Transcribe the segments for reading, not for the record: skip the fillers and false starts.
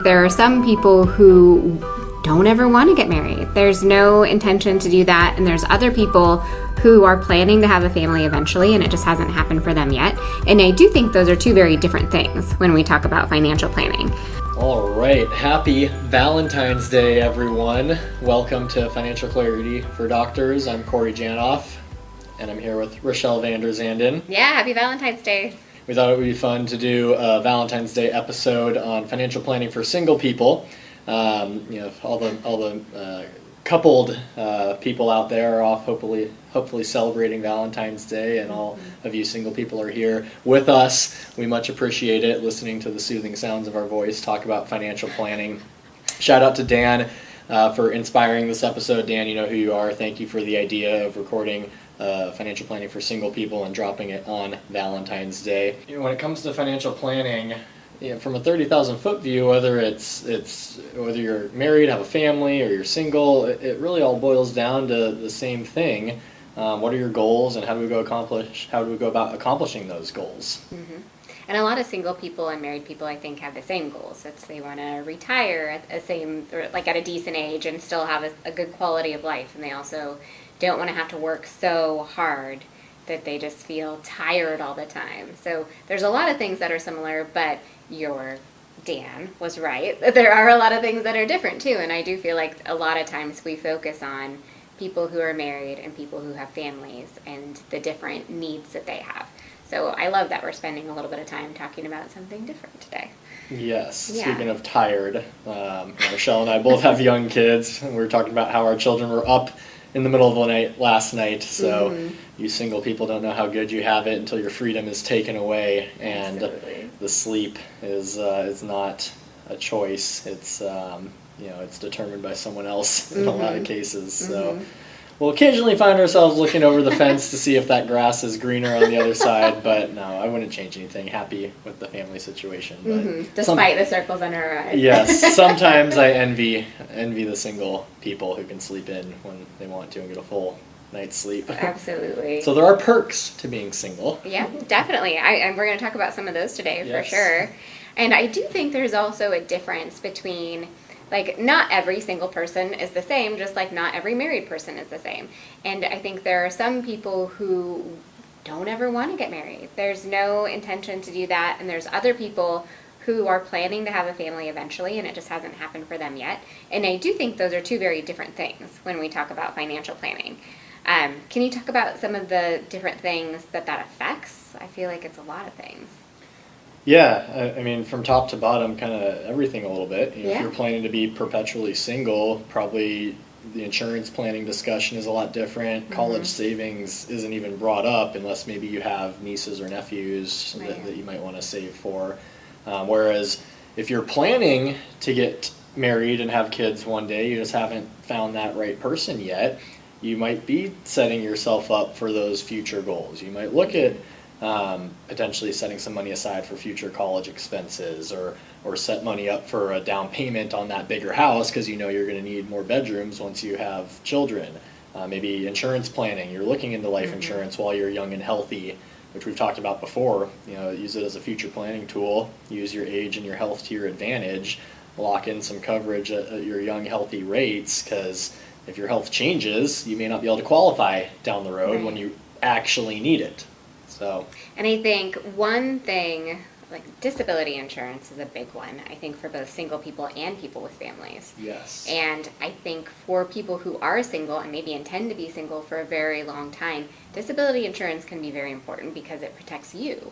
There are some people who don't ever want to get married. There's no intention to do that. And there's other people who are planning to have a family eventually, and it just hasn't happened for them yet. And I do think those are two very different things when we talk about financial planning. All right. Happy Valentine's Day, everyone. Welcome to Financial Clarity for Doctors. I'm Corey Janoff, and I'm here with Rachelle Vander Zanden. Yeah, happy Valentine's Day. We thought it would be fun to do a Valentine's Day episode on financial planning for single people. All the coupled people out there are off hopefully celebrating Valentine's Day, and all of you single people are here with us. We much appreciate it, listening to the soothing sounds of our voice, talk about financial planning. Shout out to Dan for inspiring this episode. Dan, you know who you are. Thank you for the idea of recording financial planning for single people and dropping it on Valentine's Day. When it comes to financial planning, from a 30,000 foot view, whether whether you're married, have a family, or you're single, it really all boils down to the same thing. What are your goals, and how do we go about accomplishing those goals? Mm-hmm. And a lot of single people and married people, I think, have the same goals. They want to retire at a decent age and still have a good quality of life, and they also don't want to have to work so hard that they just feel tired all the time. So there's a lot of things that are similar, but your Dan was right. There are a lot of things that are different too, and I do feel like a lot of times we focus on people who are married and people who have families and the different needs that they have. So I love that we're spending a little bit of time talking about something different today. Yes. Yeah. Speaking of tired, Rachelle and I both have young kids, and we were talking about how our children were up in the middle of the night last night, so you single people don't know how good you have it until your freedom is taken away, and Absolutely. The sleep is not a choice. It's it's determined by someone else in a lot of cases. So we'll occasionally find ourselves looking over the fence to see if that grass is greener on the other side, but no, I wouldn't change anything. Happy with the family situation. But despite the circles under our eyes. Yes, sometimes I envy the single people who can sleep in when they want to and get a full night's sleep. Absolutely. So there are perks to being single. Yeah, definitely. We're going to talk about some of those today, yes. For sure. And I do think there's also a difference between, not every single person is the same, just like not every married person is the same. And I think there are some people who don't ever want to get married. There's no intention to do that. And there's other people who are planning to have a family eventually, and it just hasn't happened for them yet. And I do think those are two very different things when we talk about financial planning. Can you talk about some of the different things that affects? I feel like it's a lot of things. Yeah, I mean, from top to bottom, kind of everything a little bit. Yeah. If you're planning to be perpetually single, probably the insurance planning discussion is a lot different. College savings isn't even brought up unless maybe you have nieces or nephews that you might want to save for. Whereas if you're planning to get married and have kids one day, you just haven't found that right person yet, you might be setting yourself up for those future goals. You might look at potentially setting some money aside for future college expenses, or set money up for a down payment on that bigger house because you're going to need more bedrooms once you have children. Maybe insurance planning. You're looking into life insurance while you're young and healthy, which we've talked about before. Use it as a future planning tool. Use your age and your health to your advantage. Lock in some coverage at your young, healthy rates, because if your health changes, you may not be able to qualify down the road when you actually need it. And I think one thing, disability insurance is a big one, I think, for both single people and people with families. Yes. And I think for people who are single and maybe intend to be single for a very long time, disability insurance can be very important because it protects you.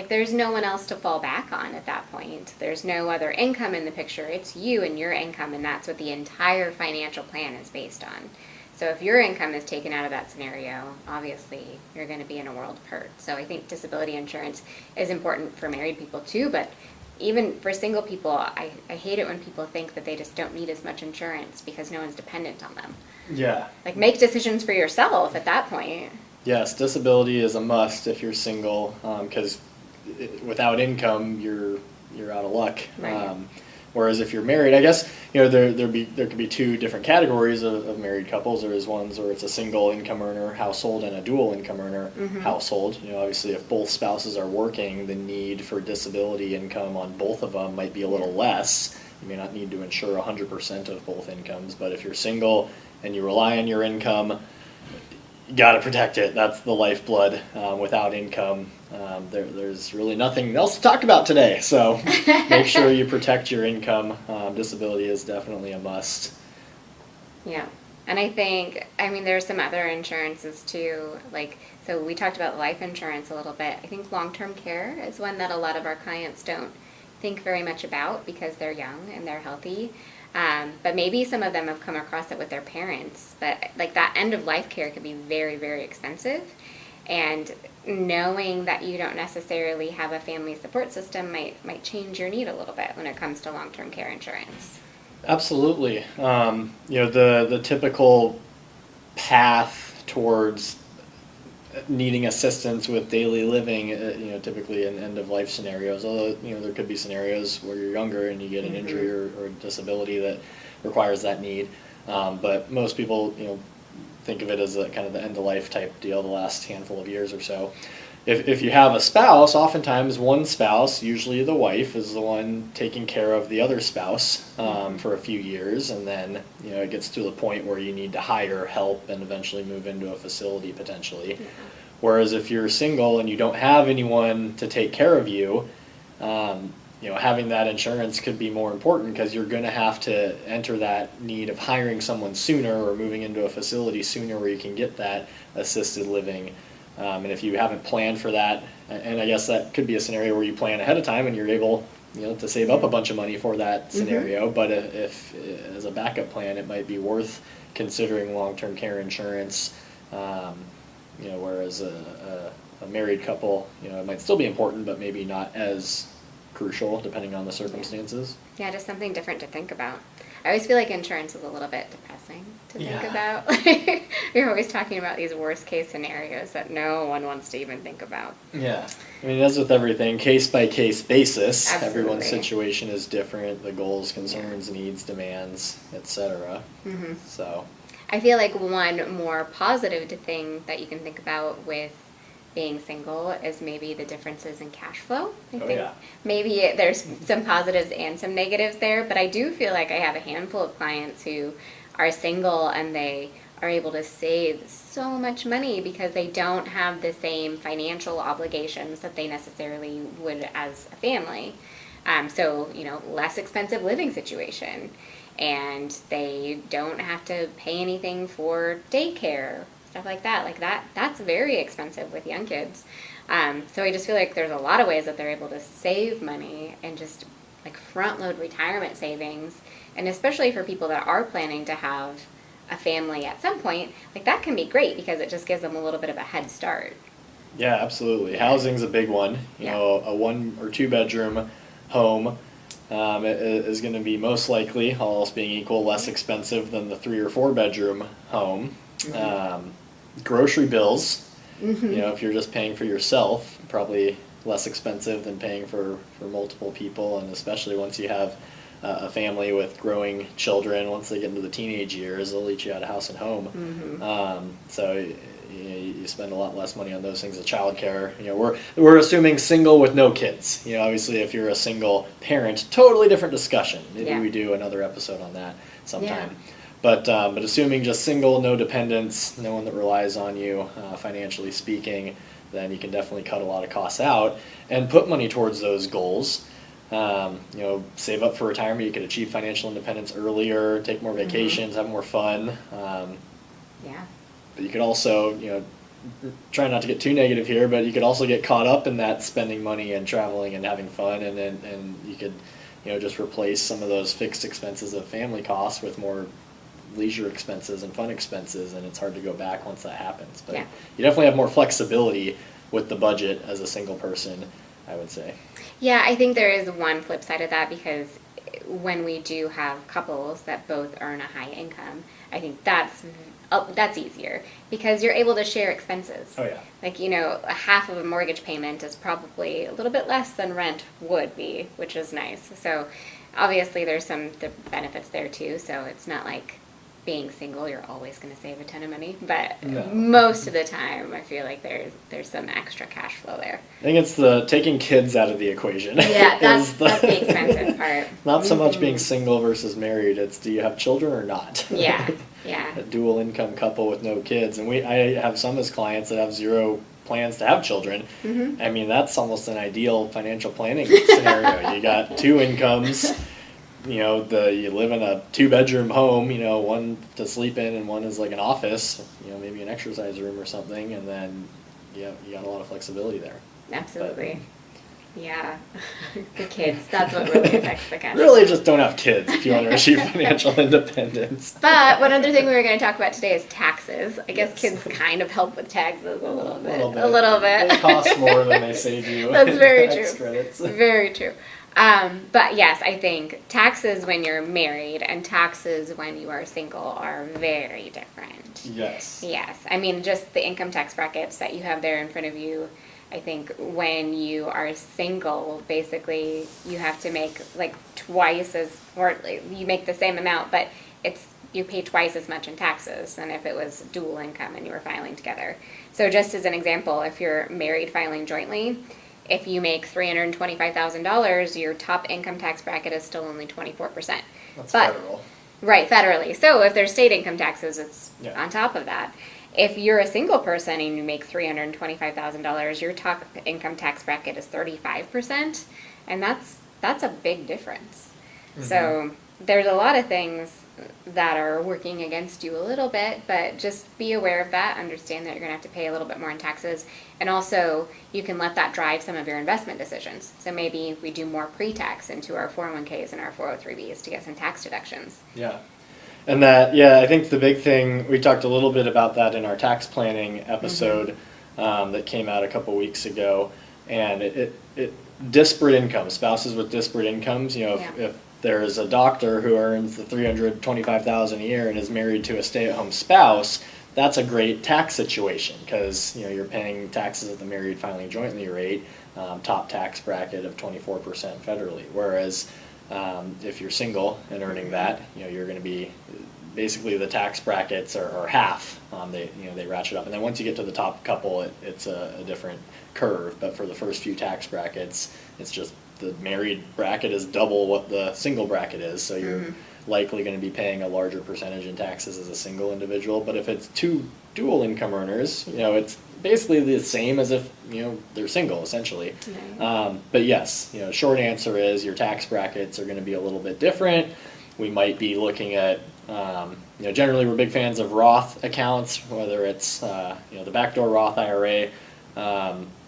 There's no one else to fall back on at that point. There's no other income in the picture. It's you and your income, and that's what the entire financial plan is based on. So if your income is taken out of that scenario, obviously you're going to be in a world of hurt. So I think disability insurance is important for married people too, but even for single people, I hate it when people think that they just don't need as much insurance because no one's dependent on them. Yeah. Make decisions for yourself at that point. Yes, disability is a must if you're single, because without income, you're out of luck. Right. Whereas if you're married, I guess there could be two different categories of married couples. There is ones where it's a single income earner household and a dual income earner household. Obviously, if both spouses are working, the need for disability income on both of them might be a little less. You may not need to insure 100% of both incomes, but if you're single and you rely on your income, you got to protect it. That's the lifeblood. Without income, there's really nothing else to talk about today. So make sure you protect your income. Disability is definitely a must. Yeah. And I think, I mean, there's some other insurances too. Like, so we talked about life insurance a little bit. I think long-term care is one that a lot of our clients don't think very much about because they're young and they're healthy. But maybe some of them have come across it with their parents. But like that end of life care can be very, very expensive. And knowing that you don't necessarily have a family support system might change your need a little bit when it comes to long-term care insurance. Absolutely. The typical path towards needing assistance with daily living, typically in end of life scenarios. Although there could be scenarios where you're younger and you get an injury or disability that requires that need. But most people, think of it as a kind of the end of life type deal. The last handful of years or so. If you have a spouse, oftentimes one spouse, usually the wife, is the one taking care of the other spouse for a few years, and then it gets to the point where you need to hire help and eventually move into a facility potentially. Yeah. Whereas if you're single and you don't have anyone to take care of you, having that insurance could be more important because you're going to have to enter that need of hiring someone sooner or moving into a facility sooner where you can get that assisted living. And if you haven't planned for that, and I guess that could be a scenario where you plan ahead of time and you're able, to save up a bunch of money for that scenario. But if as a backup plan, it might be worth considering long-term care insurance. Whereas a married couple, it might still be important, but maybe not as crucial depending on the circumstances. Yeah, just something different to think about. I always feel like insurance is a little bit depressing to think about. You're always talking about these worst case scenarios that no one wants to even think about. Yeah. I mean, as with everything, case by case basis. Absolutely. Everyone's situation is different. The goals, concerns, needs, demands, etc. So I feel like one more positive thing that you can think about with being single is maybe the differences in cash flow. I think maybe there's some positives and some negatives there, but I do feel like I have a handful of clients who are single and they are able to save so much money because they don't have the same financial obligations that they necessarily would as a family. So, less expensive living situation, and they don't have to pay anything for daycare, stuff like that. That's very expensive with young kids. So I just feel like there's a lot of ways that they're able to save money and just like front load retirement savings. And especially for people that are planning to have a family at some point, like that can be great because it just gives them a little bit of a head start. Yeah, absolutely. Housing's a big one. A 1 or 2 bedroom home is going to be most likely, all else being equal, less expensive than the 3 or 4 bedroom home. Grocery bills, if you're just paying for yourself, probably less expensive than paying for multiple people, and especially once you have a family with growing children, once they get into the teenage years, they'll each you out of house and home. So you spend a lot less money on those things as childcare. We're assuming single with no kids. Obviously if you're a single parent, totally different discussion. Maybe we do another episode on that sometime. Yeah. But assuming just single, no dependents, no one that relies on you financially speaking, then you can definitely cut a lot of costs out and put money towards those goals. Save up for retirement. You could achieve financial independence earlier, take more vacations, have more fun. But you could also, try not to get too negative here, but you could also get caught up in that spending money and traveling and having fun, and you could, just replace some of those fixed expenses of family costs with more leisure expenses and fun expenses, and it's hard to go back once that happens. But you definitely have more flexibility with the budget as a single person, I would say. Yeah, I think there is one flip side of that, because when we do have couples that both earn a high income, I think that's easier because you're able to share expenses. Oh yeah. Like, a half of a mortgage payment is probably a little bit less than rent would be, which is nice. So obviously there's some benefits there too. So it's not like being single, you're always going to save a ton of money, but No. most of the time, I feel like there's some extra cash flow there. I think it's the taking kids out of the equation. Yeah, that's is that's the expensive part. Not so much being single versus married, it's do you have children or not? Yeah, yeah. A dual income couple with no kids. And I have some as clients that have zero plans to have children. Mm-hmm. I mean, that's almost an ideal financial planning scenario. You got two incomes, you live in a 2-bedroom home, one to sleep in and one is like an office, maybe an exercise room or something, and then you got a lot of flexibility there. Absolutely. Yeah. The kids, that's what really affects the cash. Really just don't have kids if you want to achieve financial independence. But one other thing we were going to talk about today is taxes. I guess Yes. kids kind of help with taxes a little bit. A little bit. They cost more than they save you. That's very tax true. Credits. Very true. But yes, I think taxes when you're married and taxes when you are single are very different. Yes. Yes. I mean, just the income tax brackets that you have there in front of you, I think when you are single, basically you have to make like twice as, or you make the same amount, but you pay twice as much in taxes than if it was dual income and you were filing together. So just as an example, if you're married filing jointly, if you make $325,000, your top income tax bracket is still only 24%. That's federal. Right, federally. So if there's state income taxes, it's Yeah. on top of that. If you're a single person and you make $325,000, your top income tax bracket is 35%, and that's a big difference. Mm-hmm. So there's a lot of things that are working against you a little bit, but just be aware of that. Understand that you're going to have to pay a little bit more in taxes, and also you can let that drive some of your investment decisions. So maybe we do more pre-tax into our 401ks and our 403bs to get some tax deductions. Yeah. And I think the big thing, we talked a little bit about that in our tax planning episode that came out a couple weeks ago, and it disparate incomes, spouses with disparate incomes, if there's a doctor who earns the $325,000 a year and is married to a stay-at-home spouse, that's a great tax situation because you're paying taxes at the married filing jointly rate, top tax bracket of 24% federally. Whereas if you're single and earning that, you're going to be basically the tax brackets are half. They ratchet up, and then once you get to the top couple, it's a different curve. But for the first few tax brackets, it's just the married bracket is double what the single bracket is. So you're likely going to be paying a larger percentage in taxes as a single individual. But if it's two dual income earners, it's basically the same as if they're single essentially. Right. But yes, short answer is your tax brackets are going to be a little bit different. We might be looking at generally we're big fans of Roth accounts, whether it's the backdoor Roth IRA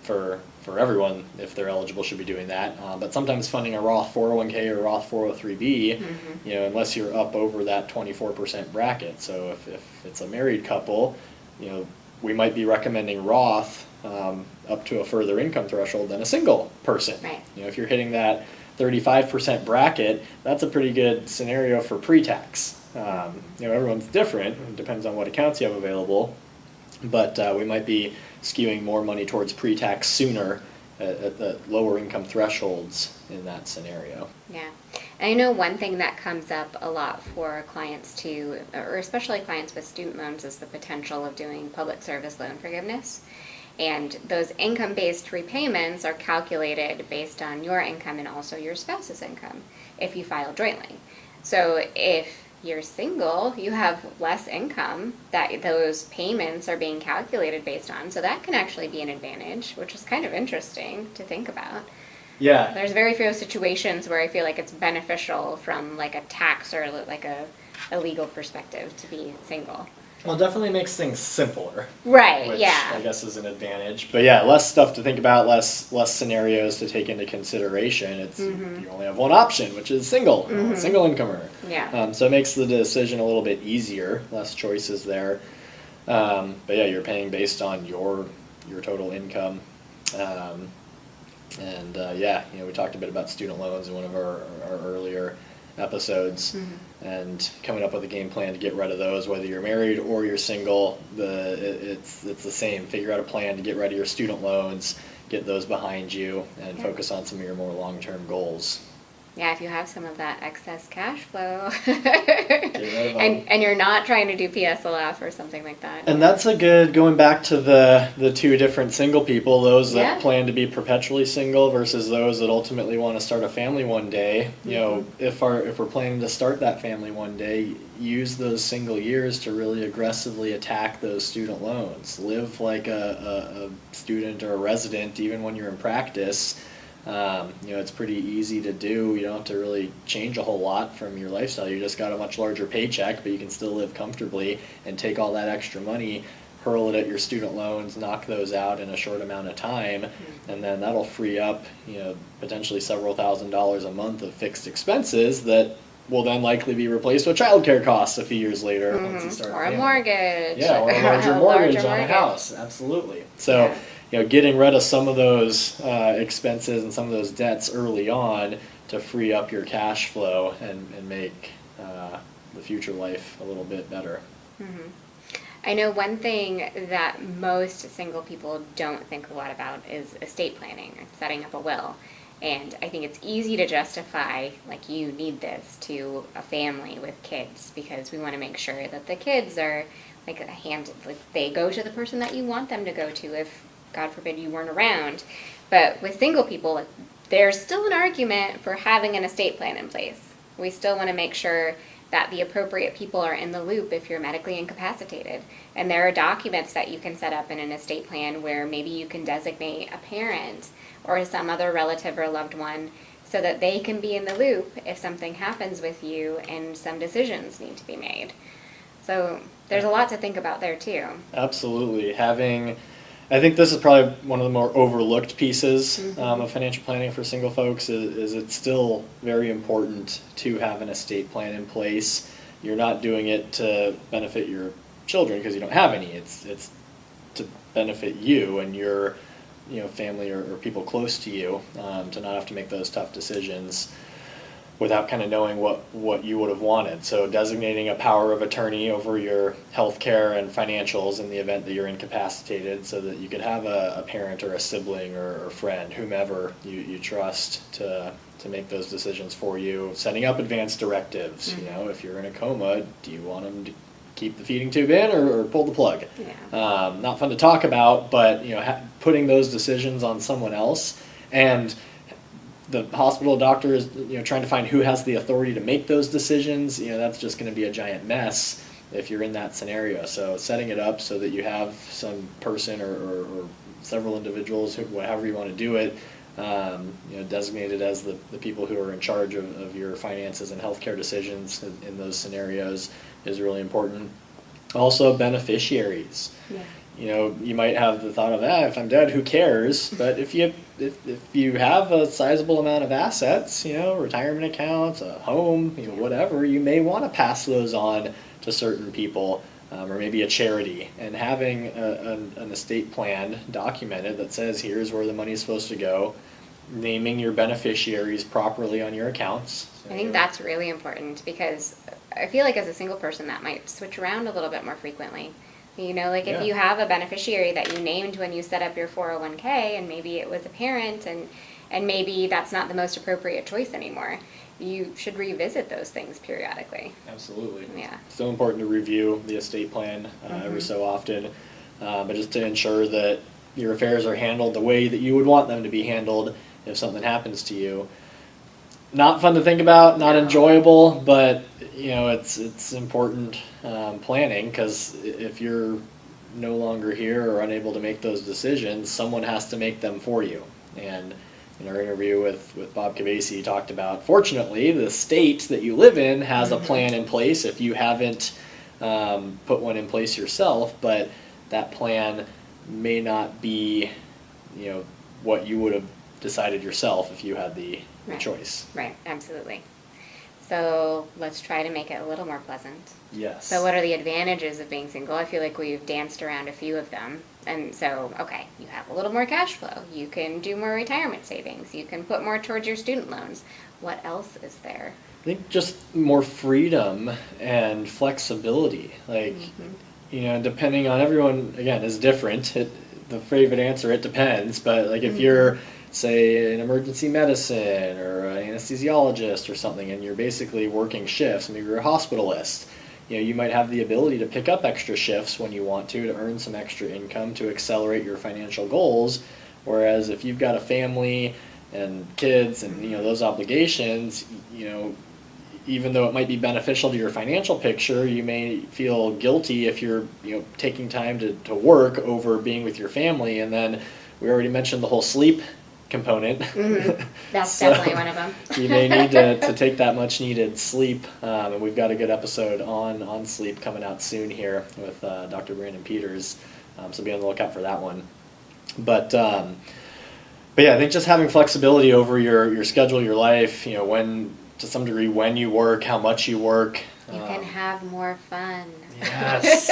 for everyone if they're eligible should be doing that. But sometimes funding a Roth 401k or Roth 403b, unless you're up over that 24% bracket. So if it's a married couple, we might be recommending Roth up to a further income threshold than a single person. Right. If you're hitting that 35% bracket, that's a pretty good scenario for pre-tax. Everyone's different. It depends on what accounts you have available. But we might be skewing more money towards pre-tax sooner at the lower income thresholds in that scenario. Yeah. And I know one thing that comes up a lot for clients too, or especially clients with student loans, is the potential of doing public service loan forgiveness. And those income-based repayments are calculated based on your income and also your spouse's income if you file jointly. So if you're single, you have less income that those payments are being calculated based on. So that can actually be an advantage, which is kind of interesting to think about. Yeah. There's very few situations where I feel like it's beneficial from like a tax or like a legal perspective to be single. Well, it definitely makes things simpler. Right, which yeah. I guess is an advantage. But yeah, less stuff to think about, less scenarios to take into consideration. It's you only have one option, which is single income earner. Yeah. So it makes the decision a little bit easier, less choices there. But yeah, you're paying based on your total income. We talked a bit about student loans in one of our earlier episodes, and coming up with a game plan to get rid of those, whether you're married or you're single. It's the same. Figure out a plan to get rid of your student loans, get those behind you, and focus on some of your more long-term goals. Yeah, if you have some of that excess cash flow Get rid of 'em. and you're not trying to do PSLF or something like that. And that's a good, going back to the two different single people, those that Yeah. plan to be perpetually single versus those that ultimately want to start a family one day. You know, if we're planning to start that family one day, use those single years to really aggressively attack those student loans. Live like a student or a resident even when you're in practice. You know, it's pretty easy to do. You don't have to really change a whole lot from your lifestyle. You just got a much larger paycheck, but you can still live comfortably and take all that extra money, hurl it at your student loans, knock those out in a short amount of time, and then that'll free up, you know, potentially several $1,000s a month of fixed expenses that will then likely be replaced with childcare costs a few years later once you start Or a a family. mortgage. Yeah, or a larger mortgage on a house. Absolutely. So, Yeah. you know, getting rid of some of those expenses and some of those debts early on to free up your cash flow and make the future life a little bit better. I know one thing that most single people don't think a lot about is estate planning or setting up a will. And I think it's easy to justify, like, you need this to a family with kids because we want to make sure that the kids are, like they go to the person that you want them to go to if, God forbid, you weren't around. But with single people, like, there's still an argument for having an estate plan in place. We still want to make sure that the appropriate people are in the loop if you're medically incapacitated. And there are documents that you can set up in an estate plan where maybe you can designate a parent or some other relative or loved one so that they can be in the loop if something happens with you and some decisions need to be made. So there's a lot to think about there too. Absolutely. I think this is probably one of the more overlooked pieces of financial planning for single folks is it's still very important to have an estate plan in place. You're not doing it to benefit your children because you don't have any. It's to benefit you and your family or people close to you, to not have to make those tough decisions without kind of knowing what you would have wanted. So designating a power of attorney over your health care and financials in the event that you're incapacitated so that you could have a parent or a sibling or friend, whomever you trust to make those decisions for you. Setting up advanced directives. You know, if you're in a coma, do you want them to keep the feeding tube in or pull the plug? Yeah. Not fun to talk about, but putting those decisions on someone else, and the hospital doctor is trying to find who has the authority to make those decisions. That's just going to be a giant mess if you're in that scenario. So setting it up so that you have some person or several individuals, however you want to do it, designated as the people who are in charge of your finances and healthcare decisions in those scenarios is really important. Also, beneficiaries. Yeah. You might have the thought of, if I'm dead, who cares? But if you have a sizable amount of assets, retirement accounts, a home, whatever, you may want to pass those on to certain people, or maybe a charity. And having an estate plan documented that says here's where the money's supposed to go, naming your beneficiaries properly on your accounts. I think that's really important because I feel like as a single person that might switch around a little bit more frequently. If you have a beneficiary that you named when you set up your 401k and maybe it was a parent and maybe that's not the most appropriate choice anymore, you should revisit those things periodically. Absolutely. Yeah. Still important to review the estate plan every so often, but just to ensure that your affairs are handled the way that you would want them to be handled if something happens to you. Not fun to think about, not enjoyable, but it's important planning, because if you're no longer here or unable to make those decisions, someone has to make them for you. And in our interview with Bob Cavesi, he talked about, fortunately, the state that you live in has a plan in place if you haven't put one in place yourself, but that plan may not be what you would have decided yourself if you had the choice. Right, absolutely. So let's try to make it a little more pleasant. Yes. So what are the advantages of being single? I feel like we've danced around a few of them. And so, okay, you have a little more cash flow. You can do more retirement savings. You can put more towards your student loans. What else is there? I think just more freedom and flexibility. Depending on everyone, again, is different. The favorite answer, it depends. But if you're say, an emergency medicine or an anesthesiologist or something, and you're basically working shifts, maybe you're a hospitalist, you might have the ability to pick up extra shifts when you want to earn some extra income to accelerate your financial goals. Whereas if you've got a family and kids and those obligations, even though it might be beneficial to your financial picture, you may feel guilty if you're taking time to work over being with your family. And then we already mentioned the whole sleep component. Mm-hmm. That's So definitely one of them. you may need to take that much needed sleep, and we've got a good episode on sleep coming out soon here with Dr. Brandon Peters, so be on the lookout for that one. But yeah, I think just having flexibility over your schedule, your life, when to some degree when you work, how much you work. You can have more fun. Yes.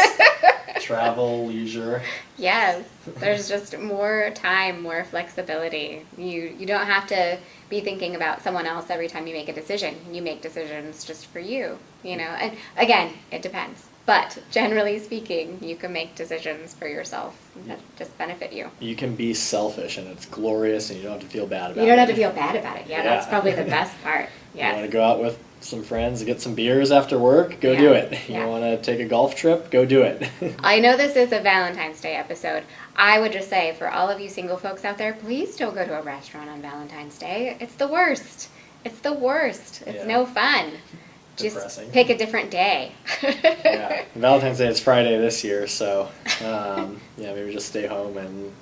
Travel, leisure. Yes, there's just more time, more flexibility. You don't have to be thinking about someone else every time you make a decision. You make decisions just for you, And again, it depends. But generally speaking, you can make decisions for yourself that just benefit you. You can be selfish, and it's glorious, and you don't have to feel bad about it. You don't have to feel bad about it. Yeah, that's probably the best part. Yes. You want to go out with some friends and get some beers after work? Go do it. You want to take a golf trip? Go do it. I know this is a Valentine's Day episode. I would just say, for all of you single folks out there, please don't go to a restaurant on Valentine's Day. It's the worst. It's the worst. It's no fun. Just depressing. Pick a different day. Yeah, Valentine's Day is Friday this year, so maybe just stay home and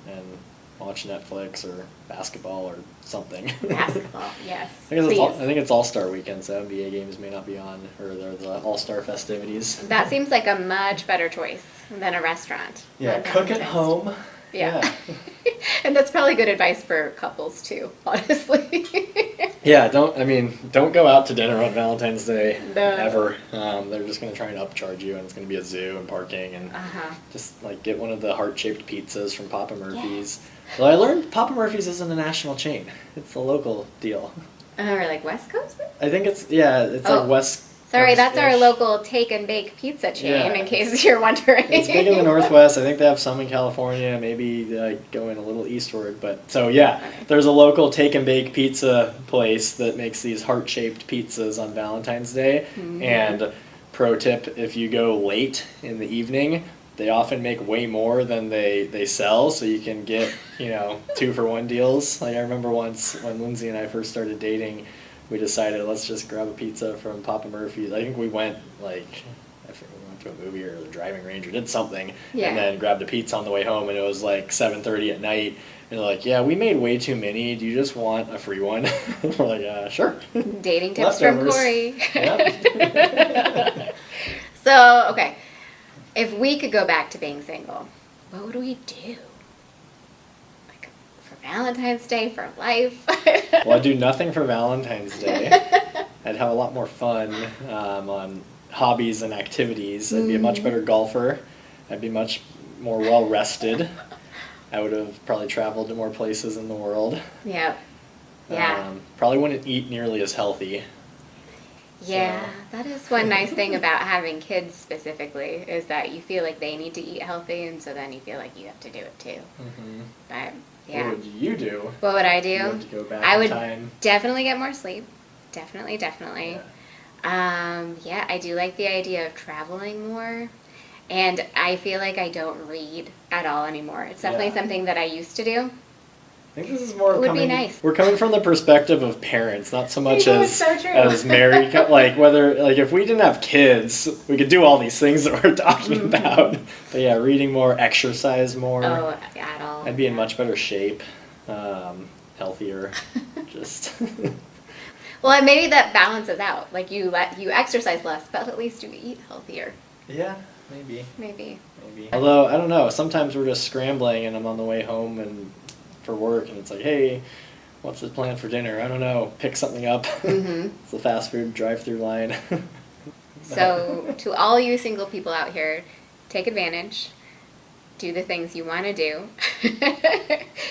watch Netflix or basketball or something. Basketball, yes. I think it's All-Star weekend, so NBA games may not be on, or they're the All-Star festivities. That seems like a much better choice than a restaurant. Yeah, cook at home. Yeah. And that's probably good advice for couples too, honestly. Yeah, don't go out to dinner on Valentine's Day ever. They're just going to try and upcharge you, and it's going to be a zoo and parking, and just get one of the heart-shaped pizzas from Papa Murphy's. Yes. Well, I learned Papa Murphy's isn't a national chain. It's a local deal. Or like West Coast? I think it's like West. Sorry, that's our local take and bake pizza chain, in case you're wondering. It's big in the Northwest. I think they have some in California, maybe going a little eastward. But there's a local take and bake pizza place that makes these heart-shaped pizzas on Valentine's Day. Mm-hmm. And pro tip, if you go late in the evening, they often make way more than they sell, so you can get 2-for-1 deals. Like I remember once when Lindsay and I first started dating, we decided let's just grab a pizza from Papa Murphy's. I think we went I forget, we went to a movie or the driving range or did something, and then grabbed a pizza on the way home, and it was like 7:30 at night. And they're like, yeah, we made way too many. Do you just want a free one? We're like, sure. Dating tips from Corey. Yep. So, okay, if we could go back to being single, what would we do? Valentine's Day, for life. Well, I'd do nothing for Valentine's Day. I'd have a lot more fun on hobbies and activities. I'd be a much better golfer. I'd be much more well rested. I would have probably traveled to more places in the world. Yep. Yeah. Probably wouldn't eat nearly as healthy. Yeah, that is one nice thing about having kids specifically, is that you feel like they need to eat healthy, and so then you feel like you have to do it too. Mm-hmm. But yeah. What would you do? What would I do? You have to go back I would in time. Definitely get more sleep. Definitely. Yeah. I do like the idea of traveling more. And I feel like I don't read at all anymore. It's definitely something that I used to do. I think this is more. It would be nice. We're coming from the perspective of parents, not so much as so married. If we didn't have kids, we could do all these things that we're talking about. But yeah, reading more, exercise more. Oh, at all. I'd be in much better shape, healthier, just. Well, and maybe that balances out. Like you exercise less, but at least you eat healthier. Yeah, maybe. Although I don't know. Sometimes we're just scrambling, and I'm on the way home and for work, and it's like, hey, what's the plan for dinner? I don't know. Pick something up. Mm-hmm. It's a fast food drive-through line. So to all you single people out here, take advantage. Do the things you want to do.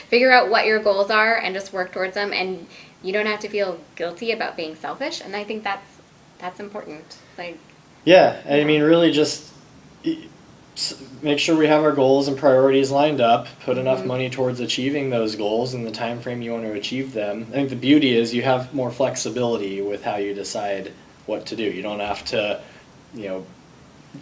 Figure out what your goals are and just work towards them. And you don't have to feel guilty about being selfish. And I think that's important. Yeah, I mean, really just make sure we have our goals and priorities lined up, put enough money towards achieving those goals in the time frame you want to achieve them. I think the beauty is you have more flexibility with how you decide what to do. You don't have to,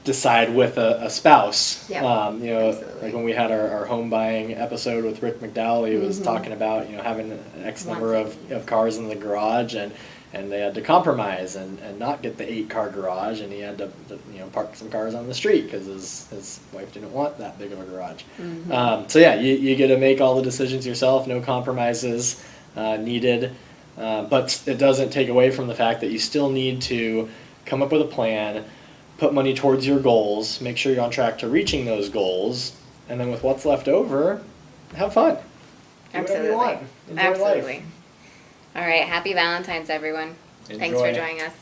decide with a spouse. Yeah, absolutely. Like when we had our home buying episode with Rick McDowell, he was talking about, having X number of cars in the garage, and they had to compromise and not get the 8-car garage, and he had to park some cars on the street because his wife didn't want that big of a garage. So yeah, you get to make all the decisions yourself, no compromises needed, but it doesn't take away from the fact that you still need to come up with a plan, put money towards your goals, make sure you're on track to reaching those goals, and then with what's left over, have fun. Do whatever you want. Enjoy Absolutely. life. All right, happy Valentine's, everyone. Thanks for joining us.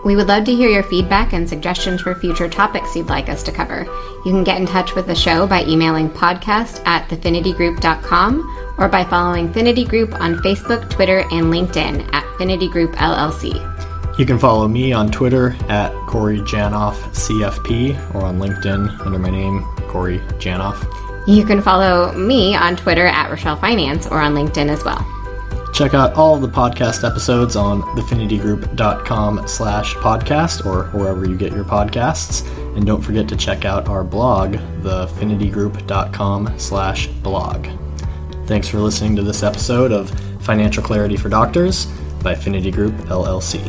We would love to hear your feedback and suggestions for future topics you'd like us to cover. You can get in touch with the show by emailing podcast@thefinitygroup.com or by following Finity Group on Facebook, Twitter, and LinkedIn at Finity Group LLC. You can follow me on Twitter at Corey Janoff CFP or on LinkedIn under my name, Corey Janoff. You can follow me on Twitter at Rachelle Finance or on LinkedIn as well. Check out all of the podcast episodes on thefinitygroup.com/podcast or wherever you get your podcasts. And don't forget to check out our blog, thefinitygroup.com/blog. Thanks for listening to this episode of Financial Clarity for Doctors by Finity Group LLC.